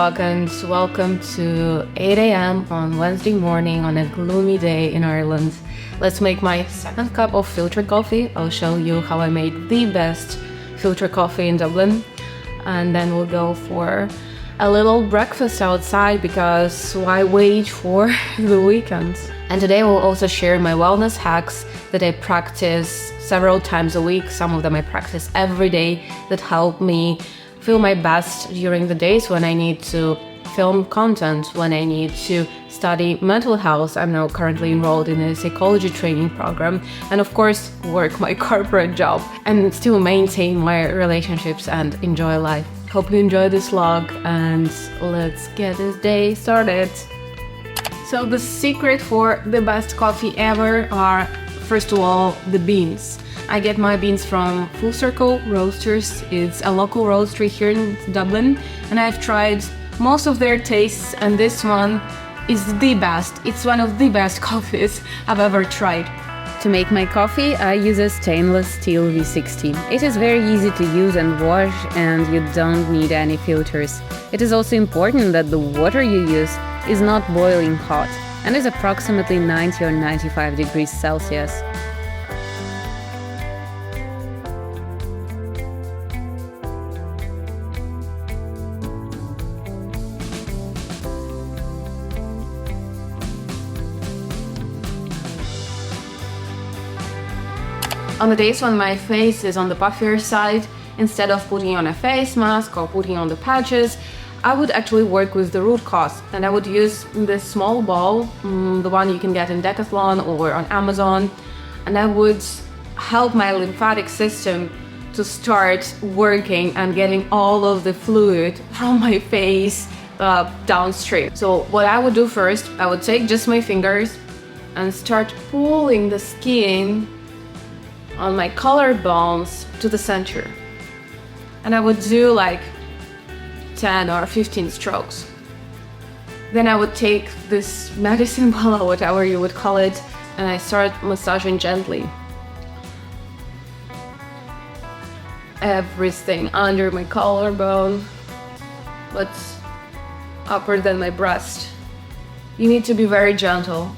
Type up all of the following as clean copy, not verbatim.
vlog and welcome to 8 a.m. on Wednesday morning on a gloomy day in Ireland. Let's make my second cup of filtered coffee. I'll show you how I made the best filter coffee in Dublin, and then we'll go for a little breakfast outside because why wait for the weekend? And today we'll also share my wellness hacks that I practice several times a week. Some of them I practice every day that help me feel my best during the days when I need to film content, when I need to study mental health. I'm now currently enrolled in a psychology training program, and of course work my corporate job and still maintain my relationships and enjoy life. Hope you enjoy this vlog and let's get this day started. So the secret for the best coffee ever are, first of all, the beans. I get my beans from Full Circle Roasters. It's a local roastery here in Dublin, and I've tried most of their tastes, and this one is the best. It's one of the best coffees I've ever tried. To make my coffee, I use a stainless steel V60. It is very easy to use and wash, and you don't need any filters. It is also important that the water you use is not boiling hot and is approximately 90 or 95 degrees Celsius. On the days when my face is on the puffier side, instead of putting on a face mask or putting on the patches, I would actually work with the root cause, and I would use this small ball, the one you can get in Decathlon or on Amazon, and I would help my lymphatic system to start working and getting all of the fluid from my face downstream. So what I would do first, I would take just my fingers and start pulling the skin on my collarbones to the center, and I would do like 10 or 15 strokes. Then I would take this medicine ball or whatever you would call it, and I start massaging gently everything under my collarbone, but upper than my breast. You need to be very gentle.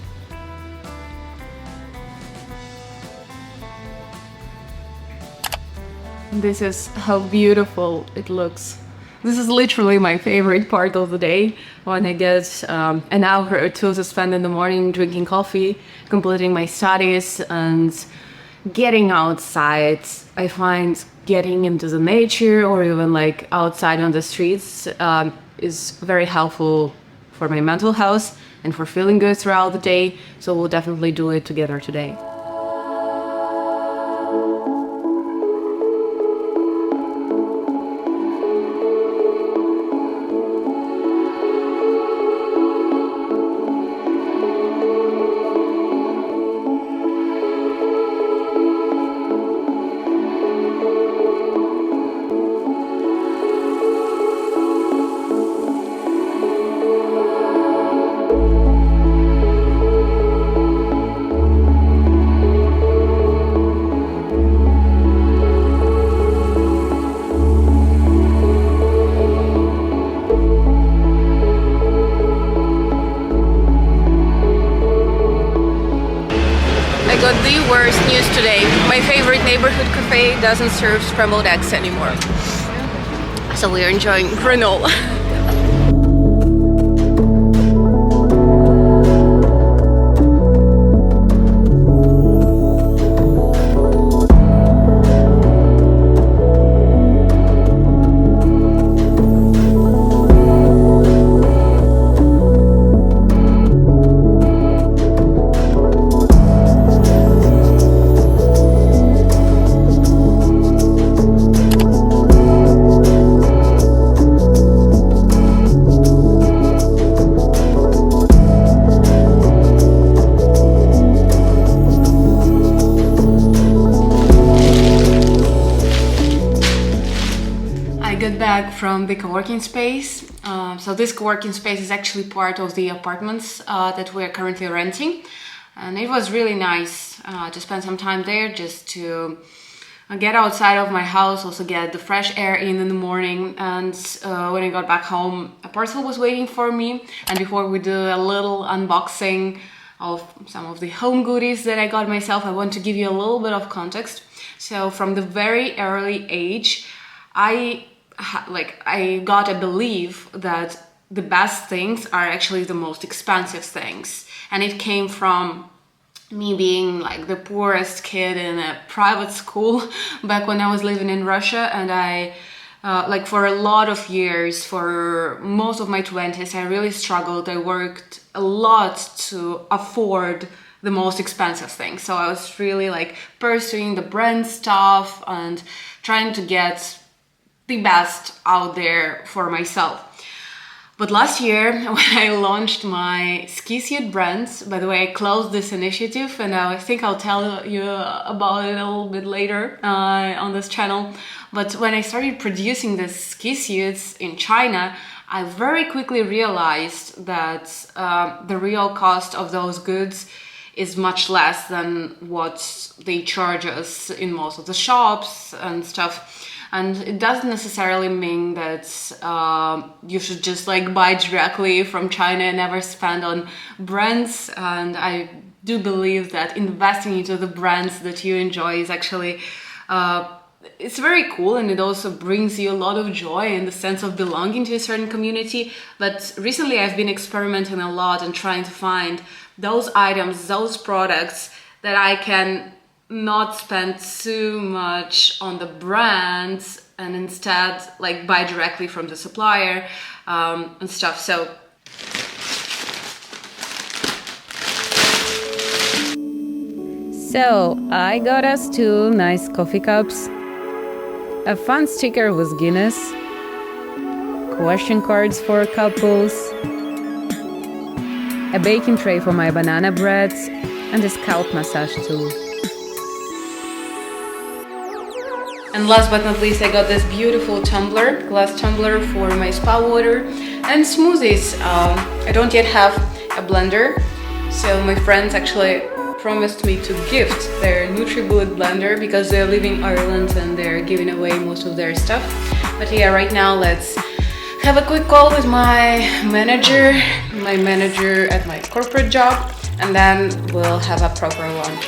This is how beautiful it looks. This is literally my favorite part of the day, when I get an hour or two to spend in the morning drinking coffee, completing my studies and getting outside. I find getting into the nature or even like outside on the streets is very helpful for my mental health and for feeling good throughout the day. So we'll definitely do it together today. Got the worst news today. My favorite neighborhood cafe doesn't serve scrambled eggs anymore. So we are enjoying granola. Back from the co-working space. So this co-working space is actually part of the apartments that we're currently renting, and it was really nice to spend some time there just to get outside of my house, also get the fresh air in the morning. And when I got back home, a parcel was waiting for me. And before we do a little unboxing of some of the home goodies that I got myself, I want to give you a little bit of context. So from the very early age, I got a belief that the best things are actually the most expensive things. And it came from me being like the poorest kid in a private school back when I was living in Russia. And I for a lot of years, for most of my 20s, I really struggled. I worked a lot to afford the most expensive things. So I was really like pursuing the brand stuff and trying to get the best out there for myself. But last year, when I launched my ski suit brand, by the way, I closed this initiative, and I think I'll tell you about it a little bit later on this channel. But when I started producing the ski suits in China, I very quickly realized that the real cost of those goods is much less than what they charge us in most of the shops and stuff. And it doesn't necessarily mean that you should just like buy directly from China and never spend on brands. And I do believe that investing into the brands that you enjoy is actually it's very cool, and it also brings you a lot of joy in the sense of belonging to a certain community. But recently I've been experimenting a lot and trying to find those items, those products that I can not spend too much on the brands and instead like buy directly from the supplier and stuff. So I got us 2 nice coffee cups, a fun sticker with Guinness, question cards for couples, a baking tray for my banana breads, and a scalp massage tool. And last but not least, I got this beautiful tumbler, glass tumbler for my spa water and smoothies. I don't yet have a blender, so my friends actually promised me to gift their NutriBullet blender because they're leaving Ireland and they're giving away most of their stuff. But yeah, right now let's have a quick call with my manager at my corporate job, and then we'll have a proper lunch.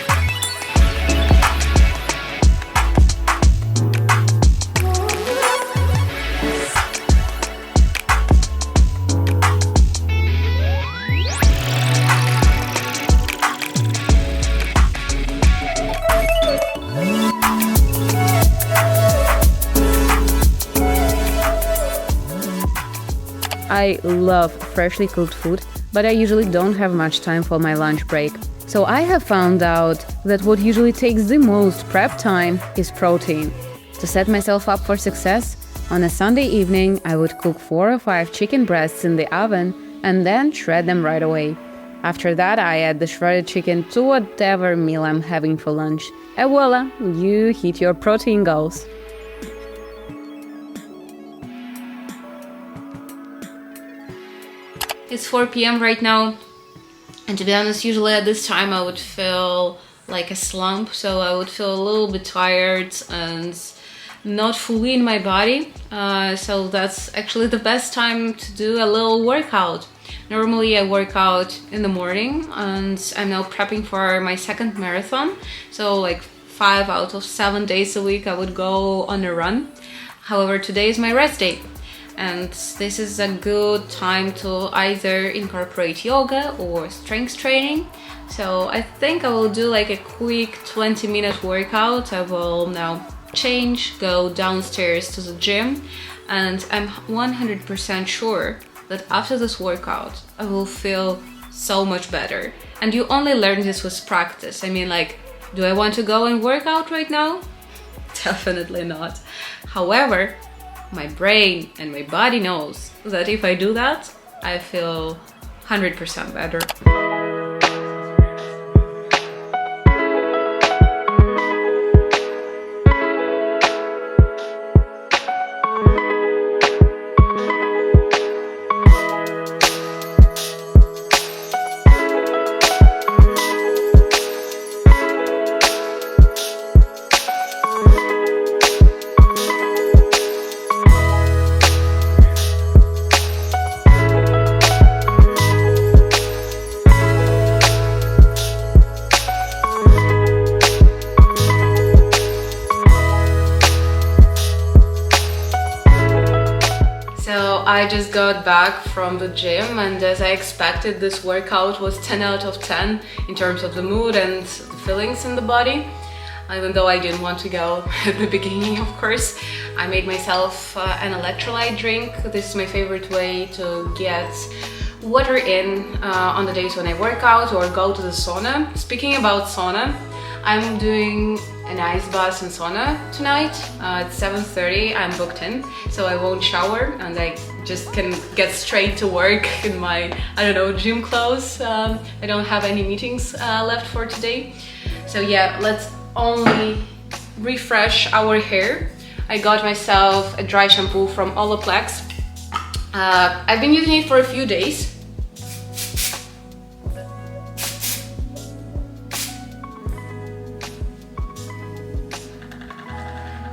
I love freshly cooked food, but I usually don't have much time for my lunch break. So I have found out that what usually takes the most prep time is protein. To set myself up for success, on a Sunday evening I would cook 4 or 5 chicken breasts in the oven and then shred them right away. After that, I add the shredded chicken to whatever meal I'm having for lunch. And voila, you hit your protein goals. It's 4 p.m. right now, and to be honest, usually at this time I would feel like a slump, so I would feel a little bit tired and not fully in my body, so that's actually the best time to do a little workout. Normally I work out in the morning, and I'm now prepping for my second marathon, so like 5 out of 7 days a week I would go on a run. However, today is my rest day. And this is a good time to either incorporate yoga or strength training. So I think I will do like a quick 20-minute workout. I will now change, go downstairs to the gym, and I'm 100% sure that after this workout I will feel so much better. And you only learn this with practice. I mean, like, do I want to go and work out right now? Definitely not. However, my brain and my body knows that if I do that, I feel 100% better. I just got back from the gym, and as I expected, this workout was 10 out of 10 in terms of the mood and the feelings in the body. Even though I didn't want to go at the beginning, of course. I made myself an electrolyte drink. This is my favorite way to get water in on the days when I work out or go to the sauna. Speaking about sauna, I'm doing an ice bath and sauna tonight at 7:30. I'm booked in, so I won't shower and I just can get straight to work in my, I don't know, gym clothes. I don't have any meetings left for today. So yeah, let's only refresh our hair. I got myself a dry shampoo from Olaplex. I've been using it for a few days.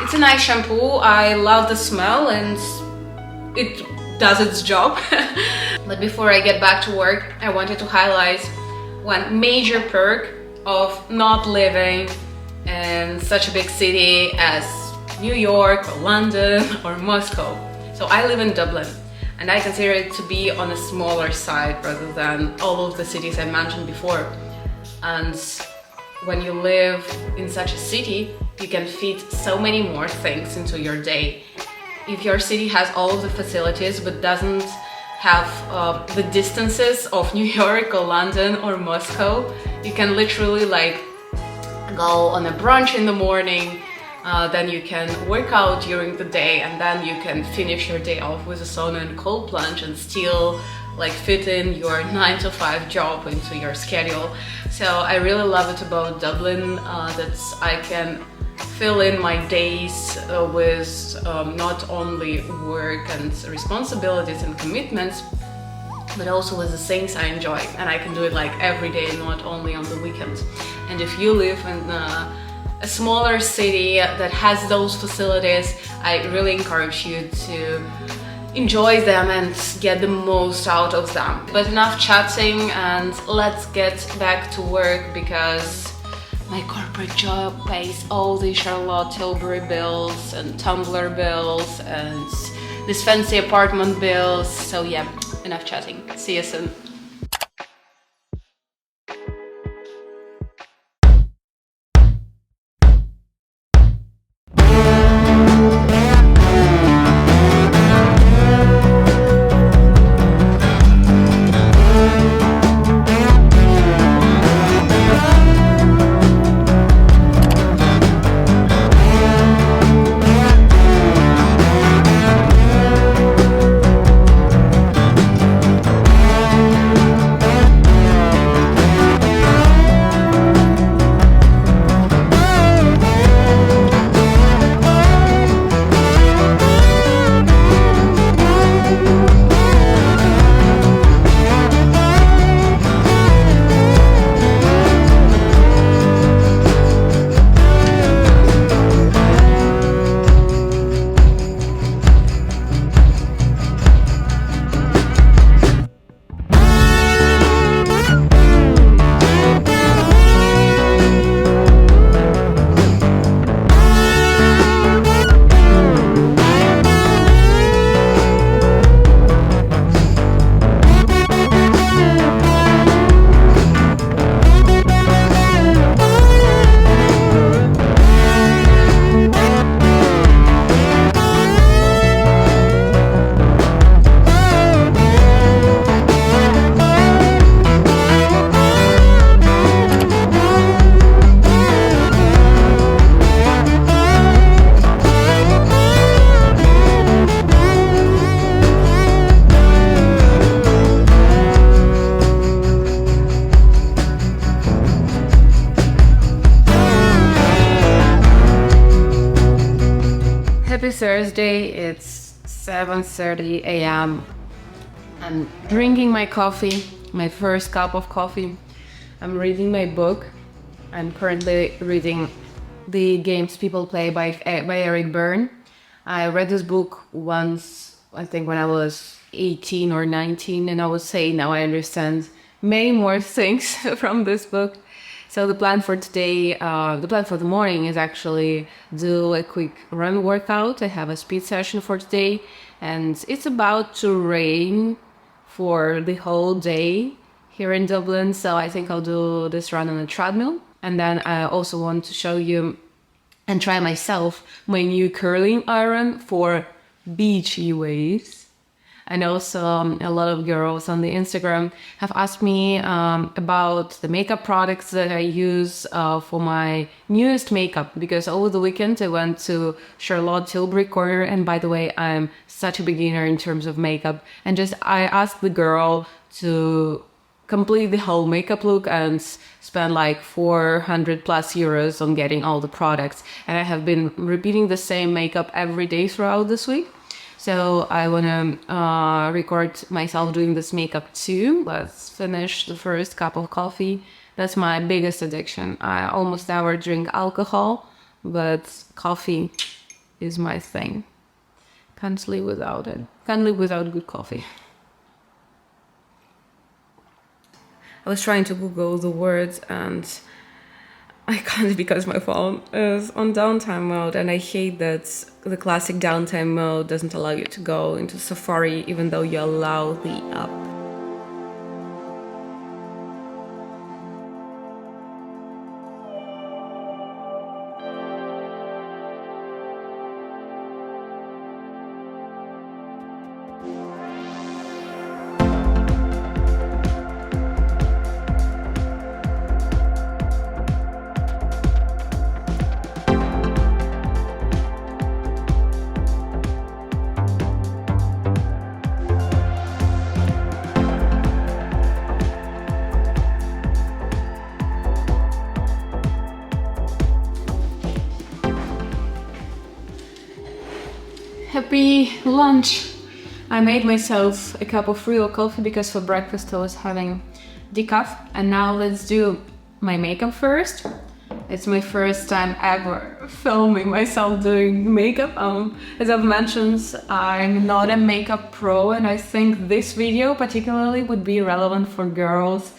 It's a nice shampoo. I love the smell and it does its job. But before I get back to work, I wanted to highlight one major perk of not living in such a big city as New York or London or Moscow. So I live in Dublin and I consider it to be on a smaller side rather than all of the cities I mentioned before. And when you live in such a city, you can fit so many more things into your day. If your city has all of the facilities but doesn't have the distances of New York or London or Moscow, you can literally like go on a brunch in the morning, then you can work out during the day, and then you can finish your day off with a sauna and cold plunge and still like fit in your 9 to 5 job into your schedule. So I really love it about Dublin, that I can fill in my days with not only work and responsibilities and commitments, but also with the things I enjoy, and I can do it like every day, not only on the weekends. And if you live in a smaller city that has those facilities, I really encourage you to enjoy them and get the most out of them. But enough chatting and let's get back to work, because my corporate job pays all the Charlotte Tilbury bills and Tumblr bills and these fancy apartment bills. So yeah, enough chatting. See you soon. Happy Thursday, it's 7:30 a.m. I'm drinking my coffee, my first cup of coffee. I'm reading my book. I'm currently reading The Games People Play by Eric Berne. I read this book once, I think when I was 18 or 19, and I would say now I understand many more things from this book. So the plan for today, the plan for the morning is actually do a quick run workout. I have a speed session for today, and it's about to rain for the whole day here in Dublin. So I think I'll do this run on a treadmill. And then I also want to show you and try myself my new curling iron for beachy waves. And also a lot of girls on the Instagram have asked me about the makeup products that I use for my newest makeup, because over the weekend I went to Charlotte Tilbury Corner, and by the way, I'm such a beginner in terms of makeup, and just I asked the girl to complete the whole makeup look and spend like 400 plus euros on getting all the products. And I have been repeating the same makeup every day throughout this week. So I want to record myself doing this makeup too. Let's finish the first cup of coffee. That's my biggest addiction. I almost never drink alcohol, but coffee is my thing. Can't live without it. Can't live without good coffee. I was trying to Google the words and I can't because my phone is on downtime mode, and I hate that the classic downtime mode doesn't allow you to go into Safari even though you allow the app. Happy lunch! I made myself a cup of real coffee because for breakfast I was having decaf. And now let's do my makeup first. It's my first time ever filming myself doing makeup. As I've mentioned, I'm not a makeup pro, and I think this video particularly would be relevant for girls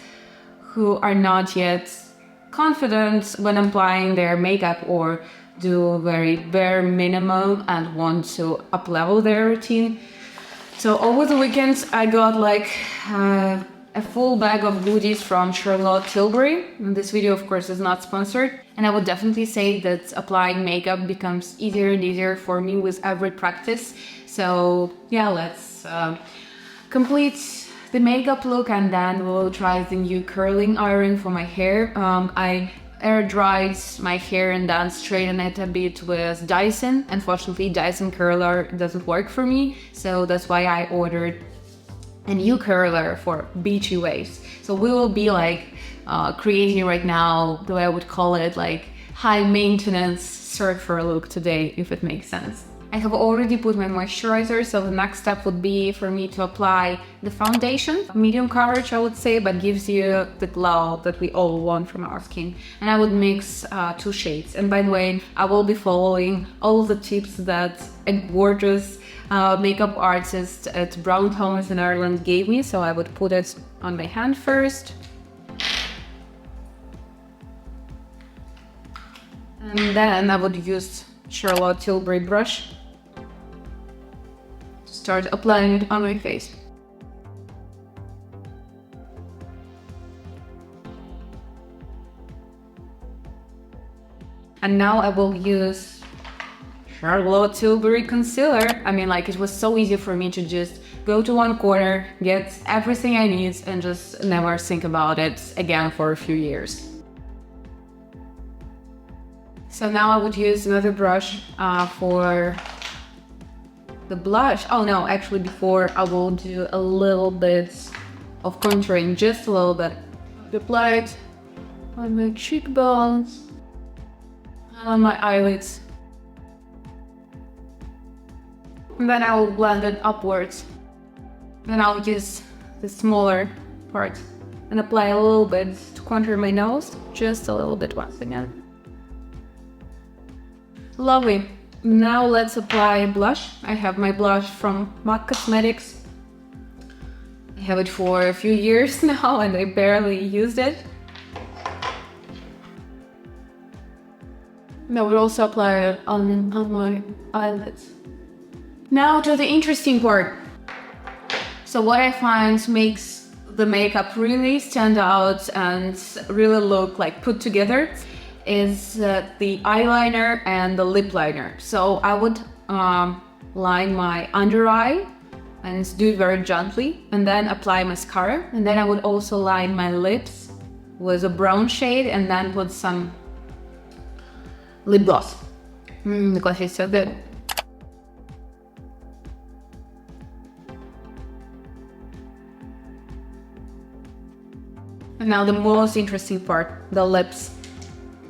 who are not yet confident when applying their makeup or do very bare minimum and want to up-level their routine. So over the weekends I got like a full bag of goodies from Charlotte Tilbury. And this video of course is not sponsored, and I would definitely say that applying makeup becomes easier and easier for me with every practice. So yeah, let's complete the makeup look and then we'll try the new curling iron for my hair. I air dried my hair and then straighten it a bit with Dyson. Unfortunately, Dyson curler doesn't work for me, so that's why I ordered a new curler for beachy waves. So we will be like creating right now, the way I would call it, like high maintenance surfer look today, if it makes sense. I have already put my moisturizer, so the next step would be for me to apply the foundation. Medium coverage, I would say, but gives you the glow that we all want from our skin. And I would mix 2 shades. And by the way, I will be following all the tips that a gorgeous makeup artist at Brown Thomas in Ireland gave me. So I would put it on my hand first. And then I would use Charlotte Tilbury brush. Start applying it on my face. And now I will use Charlotte Tilbury concealer. I mean, like, it was so easy for me to just go to one corner, get everything I need, and just never think about it again for a few years. So now I would use another brush for the blush. Oh no, actually before I will do a little bit of contouring, just a little bit. Apply it on my cheekbones and on my eyelids. And then I will blend it upwards. Then I'll use the smaller part and apply a little bit to contour my nose, just a little bit once again. Lovely. Now let's apply blush. I have my blush from MAC Cosmetics. I have it for a few years now and I barely used it. I would also apply it on my eyelids. Now to the interesting part. So what I find makes the makeup really stand out and really look like put together is the eyeliner and the lip liner. So I would line my under eye and do it very gently, and then apply mascara, and then I would also line my lips with a brown shade and then put some lip gloss. The gloss is so good. And now the most interesting part, the lips.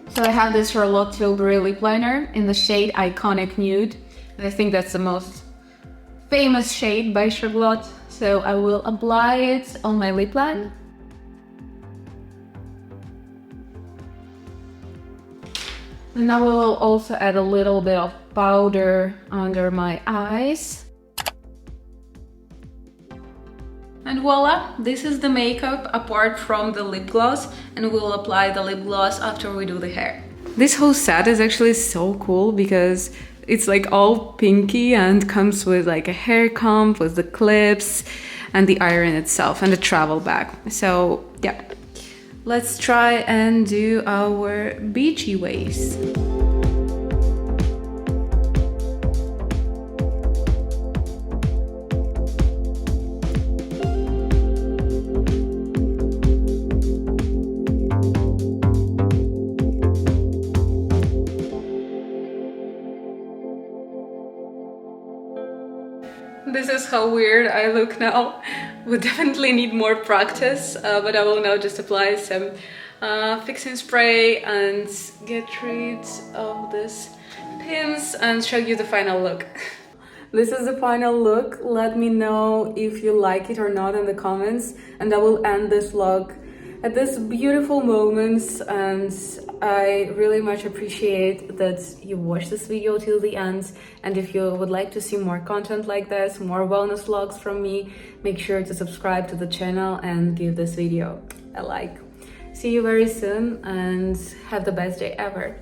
So I have this Charlotte Tilbury lip liner in the shade Iconic Nude. And I think that's the most famous shade by Charlotte. So I will apply it on my lip line. And I will also add a little bit of powder under my eyes. And voila, this is the makeup apart from the lip gloss, and we'll apply the lip gloss after we do the hair. This whole set is actually so cool because it's like all pinky and comes with like a hair comb with the clips and the iron itself and the travel bag. So yeah, let's try and do our beachy waves. This is how weird I look now. We definitely need more practice, but I will now just apply some fixing spray and get rid of this pins and show you the final look. This is the final look. Let me know if you like it or not in the comments, and I will end this vlog at this beautiful moment, and I really much appreciate that you watched this video till the end. And if you would like to see more content like this, more wellness vlogs from me, make sure to subscribe to the channel and give this video a like. See you very soon and have the best day ever.